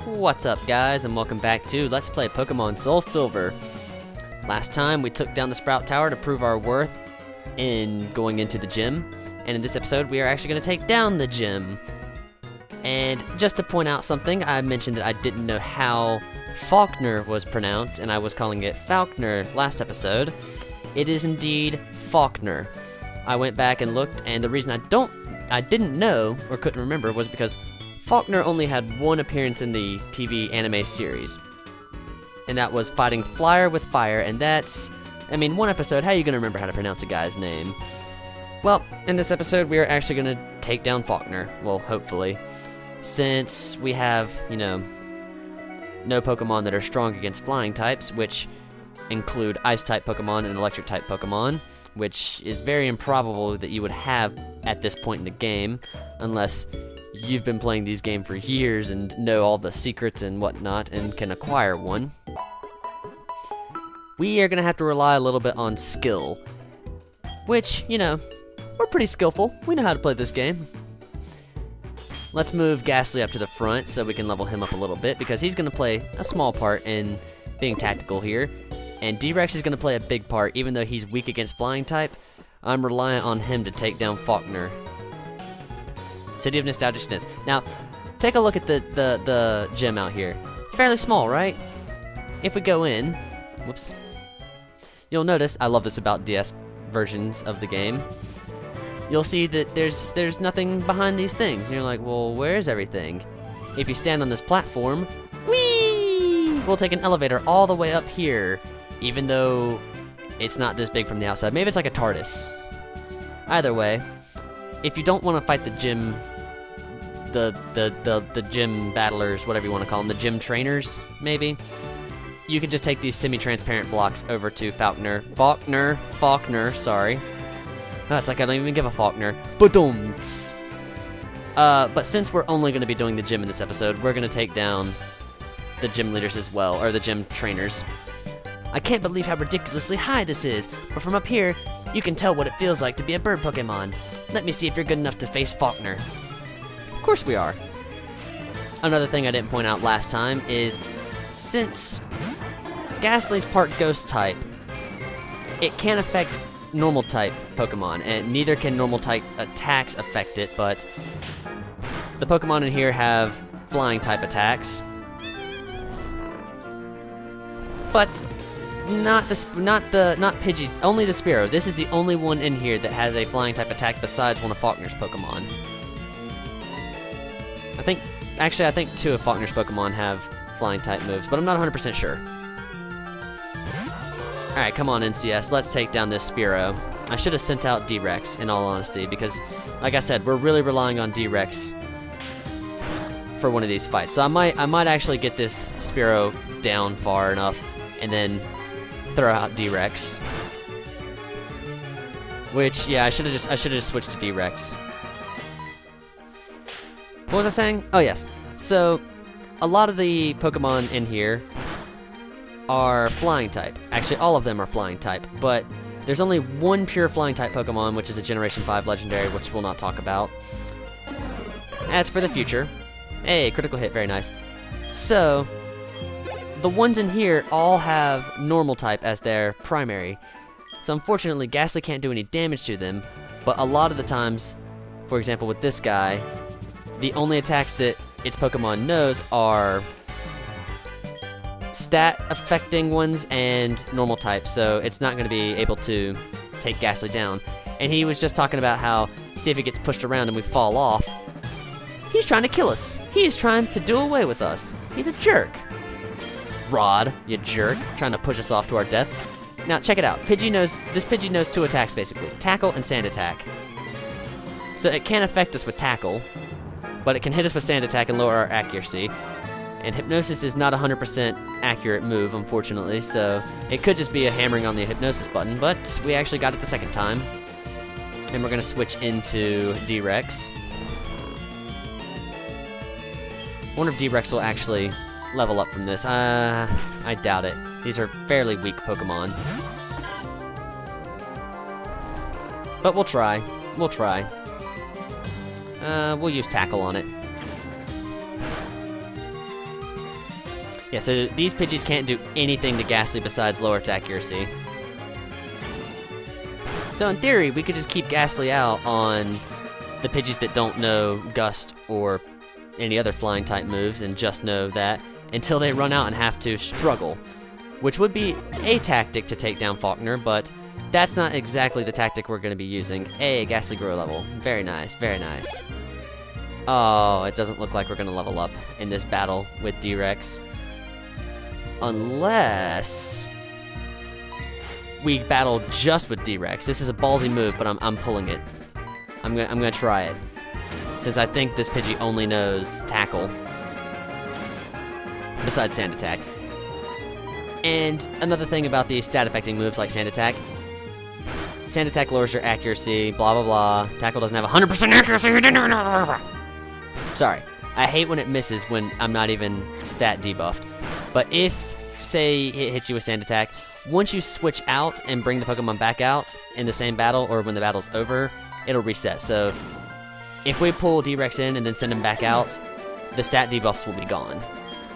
What's up, guys, and welcome back to Let's Play Pokemon SoulSilver. Last time we took down the Sprout Tower to prove our worth in going into the gym, and in this episode we are actually going to take down the gym. And just to point out something, I mentioned that I didn't know how Falkner was pronounced, and I was calling it Falkner last episode. It is indeed Falkner. I went back and looked, and the reason I didn't know or couldn't remember was because Falkner only had one appearance in the TV anime series, and that was fighting Flyer with fire, and that's, I mean, one episode, how are you going to remember how to pronounce a guy's name? Well, in this episode, we are actually going to take down Falkner, well, hopefully, since we have, you know, no Pokemon that are strong against flying types, which include Ice-type Pokemon and Electric-type Pokemon, which is very improbable that you would have at this point in the game, unless you've been playing these games for years and know all the secrets and whatnot and can acquire one. We are going to have to rely a little bit on skill, which, you know, we're pretty skillful. We know how to play this game. Let's move Ghastly up to the front so we can level him up a little bit, because he's going to play a small part in being tactical here. And D-Rex is going to play a big part, even though he's weak against flying type. I'm reliant on him to take down Falkner. City of Nostalgicness. Now, take a look at the gym out here. It's fairly small, right? If we go in, whoops, you'll notice, I love this about DS versions of the game, you'll see that there's nothing behind these things. And you're like, well, where's everything? If you stand on this platform, whee! We'll take an elevator all the way up here, even though it's not this big from the outside. Maybe it's like a TARDIS. Either way, if you don't want to fight the gym, the gym battlers, whatever you want to call them, the gym trainers, maybe, you can just take these semi-transparent blocks over to Falkner, sorry. Oh, it's like I don't even give a Falkner. But since we're only going to be doing the gym in this episode, we're going to take down the gym leaders as well, or the gym trainers. I can't believe how ridiculously high this is, but from up here, you can tell what it feels like to be a bird Pokemon. Let me see if you're good enough to face Falkner. Of course we are. Another thing I didn't point out last time is, since Ghastly's part Ghost type, it can't affect normal type Pokemon, and neither can normal type attacks affect it, but the Pokemon in here have flying type attacks. But not Pidgey's, only the Spearow. This is the only one in here that has a flying type attack besides one of Falkner's Pokemon. I think two of Falkner's Pokemon have flying type moves, but I'm not 100% sure. Alright, come on NCS, let's take down this Spearow. I should have sent out D-Rex, in all honesty, because, like I said, we're really relying on D-Rex for one of these fights. So I might actually get this Spearow down far enough, and then throw out D-Rex. Which, yeah, I should have just switched to D-Rex. What was I saying? Oh yes. So, a lot of the Pokemon in here are flying type. Actually, all of them are flying type, but there's only one pure flying type Pokemon, which is a Generation 5 legendary, which we'll not talk about. That's for the future. Hey, critical hit, very nice. So, the ones in here all have normal type as their primary. So unfortunately, Ghastly can't do any damage to them, but a lot of the times, for example with this guy, the only attacks that its Pokemon knows are stat affecting ones and normal type, so it's not going to be able to take Ghastly down. And he was just talking about how, see if he gets pushed around and we fall off. He's trying to kill us. He is trying to do away with us. He's a jerk. Rod, you jerk, trying to push us off to our death. Now check it out. This Pidgey knows two attacks basically, Tackle and Sand Attack. So it can't affect us with Tackle, but it can hit us with Sand Attack and lower our accuracy. And Hypnosis is not a 100% accurate move, unfortunately, so it could just be a hammering on the Hypnosis button, but we actually got it the second time. And we're gonna switch into D-Rex. I wonder if D-Rex will actually level up from this. I doubt it. These are fairly weak Pokemon. But we'll try. We'll try. We'll use Tackle on it. Yeah, so these Pidgeys can't do anything to Ghastly besides lower its accuracy. So in theory, we could just keep Ghastly out on the Pidgeys that don't know Gust or any other flying type moves and just know that until they run out and have to struggle, which would be a tactic to take down Falkner, but that's not exactly the tactic we're going to be using. Hey, Ghastly grow level. Very nice, very nice. Oh, it doesn't look like we're going to level up in this battle with D-Rex. Unless we battle just with D-Rex. This is a ballsy move, but I'm pulling it. I'm gonna try it, since I think this Pidgey only knows Tackle, besides Sand Attack. And another thing about these stat-affecting moves like Sand Attack lowers your accuracy, blah blah blah. Tackle doesn't have 100% accuracy. Sorry, I hate when it misses when I'm not even stat debuffed. But if, say, it hits you with Sand Attack, once you switch out and bring the Pokemon back out in the same battle, or when the battle's over, it'll reset. So if we pull D-Rex in and then send him back out, the stat debuffs will be gone.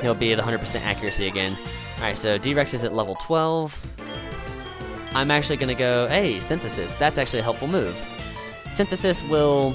He'll be at 100% accuracy again. Alright, so D-Rex is at level 12. I'm actually gonna go, hey, Synthesis. That's actually a helpful move. Synthesis we'll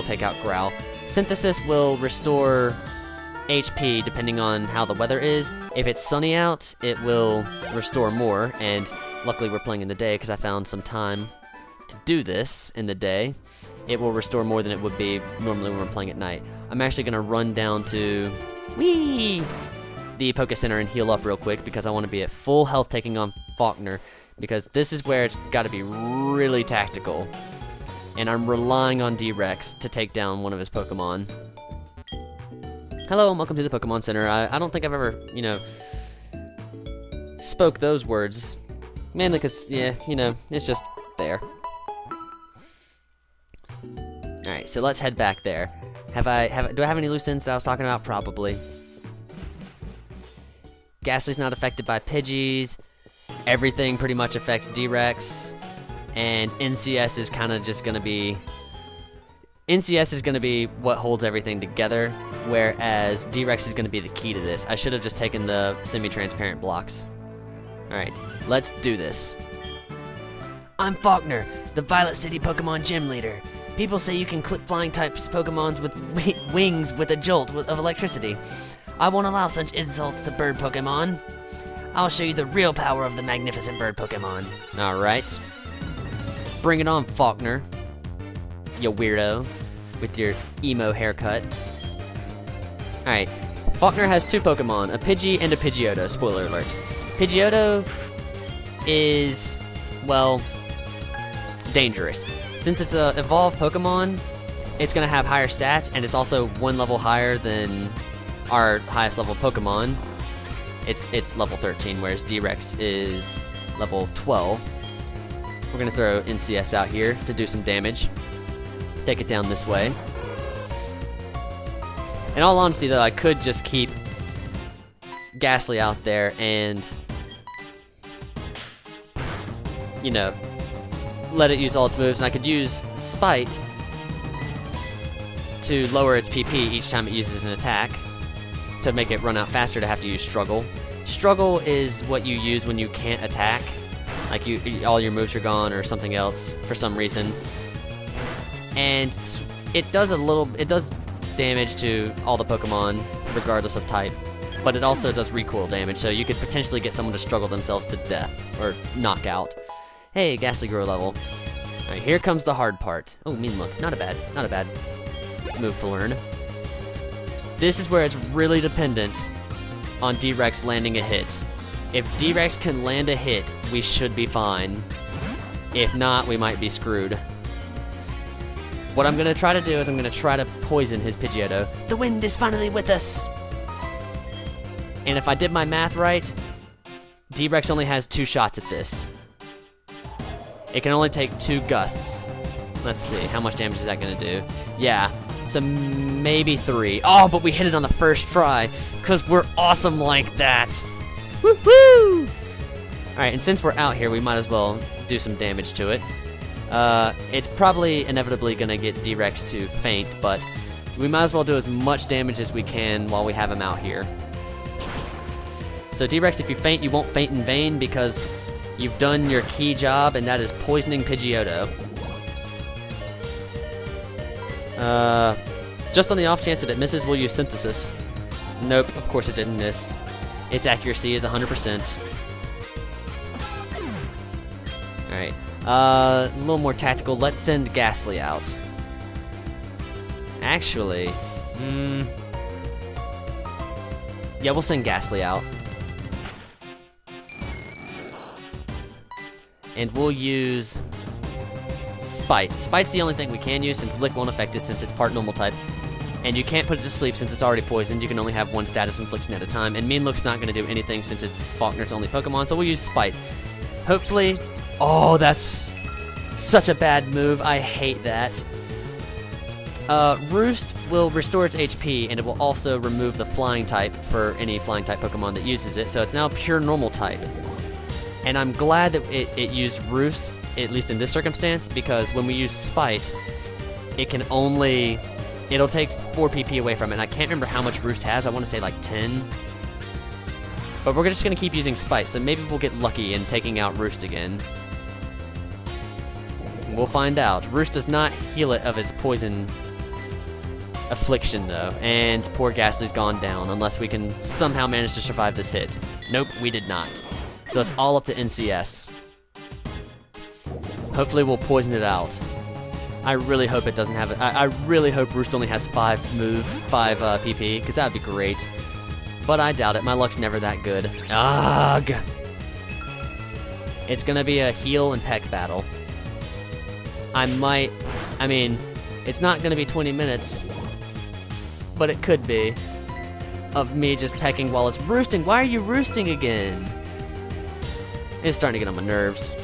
take out Growl. Synthesis will restore HP depending on how the weather is. If it's sunny out, it will restore more, and luckily we're playing in the day because I found some time to do this in the day. It will restore more than it would be normally when we're playing at night. I'm actually gonna run down to the Poke Center and heal up real quick because I want to be at full health taking on Falkner, because this is where it's got to be really tactical, and I'm relying on D-Rex to take down one of his Pokemon. Hello and welcome to the Pokemon Center. I don't think I've ever, you know, spoke those words, mainly because, yeah, you know, it's just there. Alright, so let's head back there. Do I have any loose ends that I was talking about? Probably. Ghastly's not affected by Pidgeys. Everything pretty much affects D-Rex. And NCS is kind of just going to be... NCS is going to be what holds everything together, whereas D-Rex is going to be the key to this. I should have just taken the semi-transparent blocks. Alright, let's do this. I'm Falkner, the Violet City Pokemon Gym Leader. People say you can clip flying types Pokemons with wings with a jolt of electricity. I won't allow such insults to bird Pokemon. I'll show you the real power of the magnificent bird Pokemon. Alright. Bring it on, Falkner. You weirdo. With your emo haircut. Alright. Falkner has two Pokemon, a Pidgey and a Pidgeotto. Spoiler alert. Pidgeotto is, well, dangerous. Since it's a evolved Pokemon, it's gonna have higher stats, and it's also one level higher than our highest level Pokemon. It's level 13, whereas D-Rex is level 12. We're gonna throw NCS out here to do some damage. Take it down this way. In all honesty, though, I could just keep Ghastly out there and, you know, let it use all its moves, and I could use Spite to lower its PP each time it uses an attack to make it run out faster to have to use Struggle. Struggle is what you use when you can't attack, like all your moves are gone or something else for some reason. And it does damage to all the Pokemon regardless of type, but it also does recoil damage, so you could potentially get someone to struggle themselves to death or knock out. Hey, Ghastly grow level. Alright, here comes the hard part. Oh, mean look. Not a bad move to learn. This is where it's really dependent on D-Rex landing a hit. If D-Rex can land a hit, we should be fine. If not, we might be screwed. What I'm gonna try to do is I'm gonna try to poison his Pidgeotto. The wind is finally with us! And if I did my math right, D-Rex only has 2 shots at this. It can only take 2 gusts. Let's see, how much damage is that gonna do? Yeah, so maybe 3. Oh, but we hit it on the first try, because we're awesome like that. Woohoo! Alright, and since we're out here, we might as well do some damage to it. It's probably inevitably gonna get D-Rex to faint, but we might as well do as much damage as we can while we have him out here. So T-Rex, if you faint, you won't faint in vain because you've done your key job, and that is poisoning Pidgeotto. Just on the off chance that it misses, we'll use Synthesis. Nope, of course it didn't miss. Its accuracy is 100%. Alright, a little more tactical. Let's send Ghastly out. Actually, yeah, we'll send Ghastly out. And we'll use Spite. Spite's the only thing we can use since Lick won't affect it since it's part normal type. And you can't put it to sleep since it's already poisoned. You can only have one status infliction at a time. And Mean Look's not going to do anything since it's Falkner's only Pokemon, so we'll use Spite. Hopefully... Oh, that's such a bad move. I hate that. Roost will restore its HP, and it will also remove the Flying type for any Flying type Pokemon that uses it, so it's now pure normal type. And I'm glad that it used Roost, at least in this circumstance, because when we use Spite, it can only... It'll take 4 PP away from it, and I can't remember how much Roost has. I want to say like 10. But we're just going to keep using Spite, so maybe we'll get lucky in taking out Roost again. We'll find out. Roost does not heal it of its poison affliction, though, and poor Ghastly's gone down, unless we can somehow manage to survive this hit. Nope, we did not. So it's all up to NCS. Hopefully we'll poison it out. I really hope it doesn't have it. I really hope Roost only has 5 moves, 5 PP, because that would be great. But I doubt it. My luck's never that good. Ugh! It's gonna be a heal and peck battle. I mean, it's not gonna be 20 minutes, but it could be, of me just pecking while it's roosting. Why are you roosting again? It's starting to get on my nerves.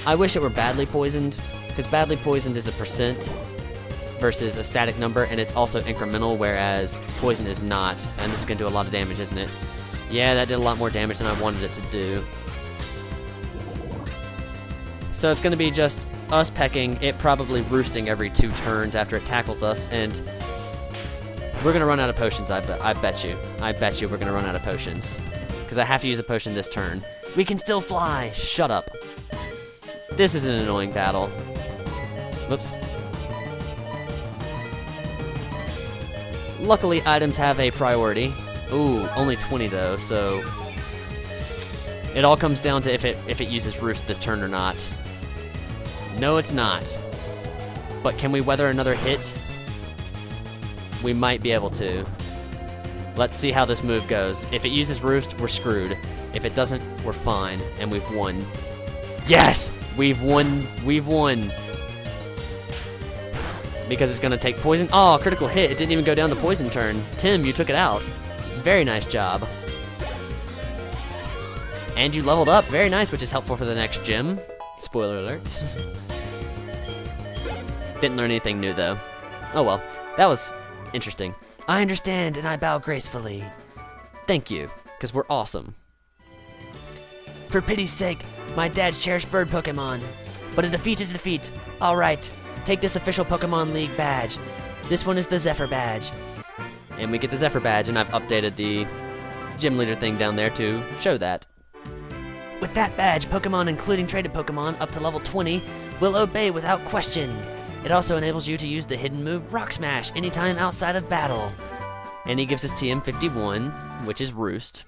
I wish it were badly poisoned, because badly poisoned is a % versus a static number, and it's also incremental, whereas poison is not. And this is gonna do a lot of damage, isn't it? Yeah, that did a lot more damage than I wanted it to do. So it's gonna be just us pecking, it probably roosting every 2 turns after it tackles us, and we're gonna run out of potions, I bet you. I bet you we're gonna run out of potions. Because I have to use a potion this turn. We can still fly! Shut up. This is an annoying battle. Whoops. Luckily, items have a priority. Ooh, only 20 though, so... It all comes down to if it uses Roost this turn or not. No, it's not. But can we weather another hit? We might be able to. Let's see how this move goes. If it uses Roost, we're screwed. If it doesn't, we're fine, and we've won. Yes! We've won. We've won. Because it's gonna take poison. Oh, critical hit. It didn't even go down the poison turn. Tim, you took it out. Very nice job. And you leveled up. Very nice, which is helpful for the next gym. Spoiler alert. Didn't learn anything new, though. Oh well. That was interesting. I understand, and I bow gracefully. Thank you, because we're awesome. For pity's sake, my dad's cherished bird Pokemon. But a defeat is a defeat. Alright, take this official Pokemon League badge. This one is the Zephyr badge. And we get the Zephyr badge, and I've updated the gym leader thing down there to show that. With that badge, Pokemon including traded Pokemon up to level 20 will obey without question. It also enables you to use the hidden move Rock Smash anytime outside of battle. And he gives us TM51, which is Roost.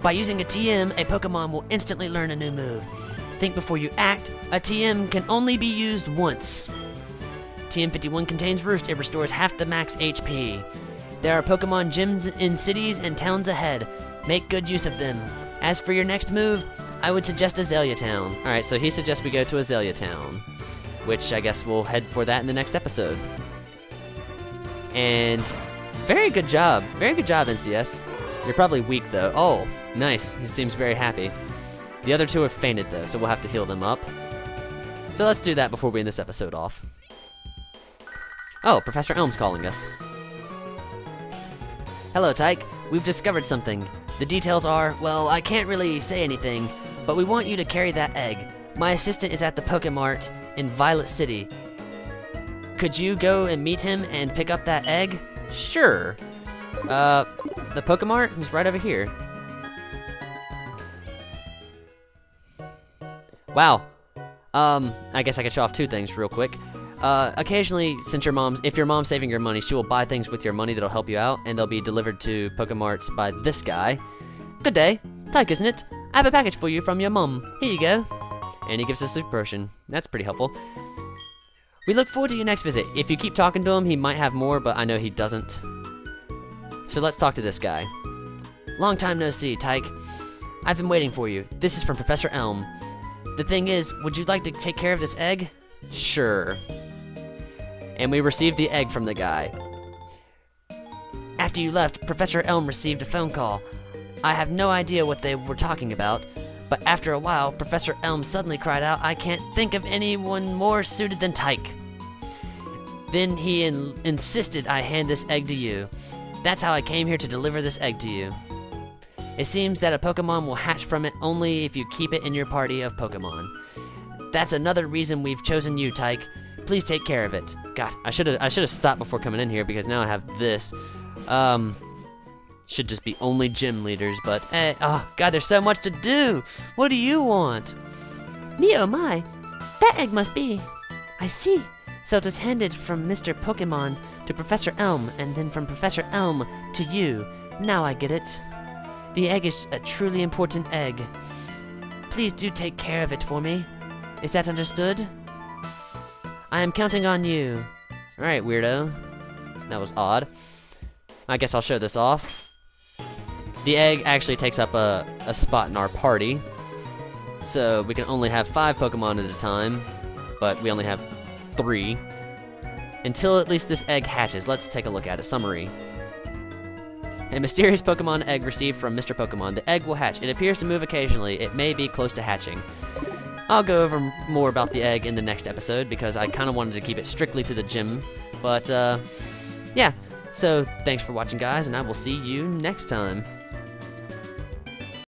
By using a TM, a Pokemon will instantly learn a new move. Think before you act, a TM can only be used once. TM51 contains Roost, it restores half the max HP. There are Pokemon gyms in cities and towns ahead. Make good use of them. As for your next move, I would suggest Azalea Town. Alright, so he suggests we go to Azalea Town, which I guess we'll head for that in the next episode. And very good job, NCS. You're probably weak though. Oh, nice, he seems very happy. The other 2 have fainted though, so we'll have to heal them up. So let's do that before we end this episode off. Oh, Professor Elm's calling us. Hello, Tyke. We've discovered something. The details are, well, I can't really say anything, but we want you to carry that egg. My assistant is at the Pokemart in Violet City. Could you go and meet him and pick up that egg? Sure. The Pokemart is right over here. Wow. I guess I could show off 2 things real quick. Occasionally, if your mom's saving your money, she will buy things with your money that'll help you out, and they'll be delivered to Pokemarts by this guy. Good day. Tyke, isn't it? I have a package for you from your mom. Here you go. And he gives us a super potion. That's pretty helpful. We look forward to your next visit. If you keep talking to him, he might have more, but I know he doesn't. So let's talk to this guy. Long time no see, Tyke. I've been waiting for you. This is from Professor Elm. The thing is, would you like to take care of this egg? Sure. And we received the egg from the guy. After you left, Professor Elm received a phone call. I have no idea what they were talking about, but after a while, Professor Elm suddenly cried out, I can't think of anyone more suited than Tyke. Then he insisted I hand this egg to you. That's how I came here to deliver this egg to you. It seems that a Pokemon will hatch from it only if you keep it in your party of Pokemon. That's another reason we've chosen you, Tyke. Please take care of it. God, I should have stopped before coming in here because now I have this. Should just be only gym leaders, but oh God, there's so much to do. What do you want? Me, oh my, that egg must be. I see. So it was handed from Mr. Pokemon to Professor Elm, and then from Professor Elm to you. Now I get it. The egg is a truly important egg. Please do take care of it for me. Is that understood? I am counting on you. Alright, weirdo. That was odd. I guess I'll show this off. The egg actually takes up a spot in our party. So we can only have 5 Pokemon at a time, but we only have 3. Until at least this egg hatches. Let's take a look at it. Summary. A mysterious Pokemon egg received from Mr. Pokemon. The egg will hatch. It appears to move occasionally. It may be close to hatching. I'll go over more about the egg in the next episode because I kind of wanted to keep it strictly to the gym. But, yeah. So, thanks for watching, guys, and I will see you next time.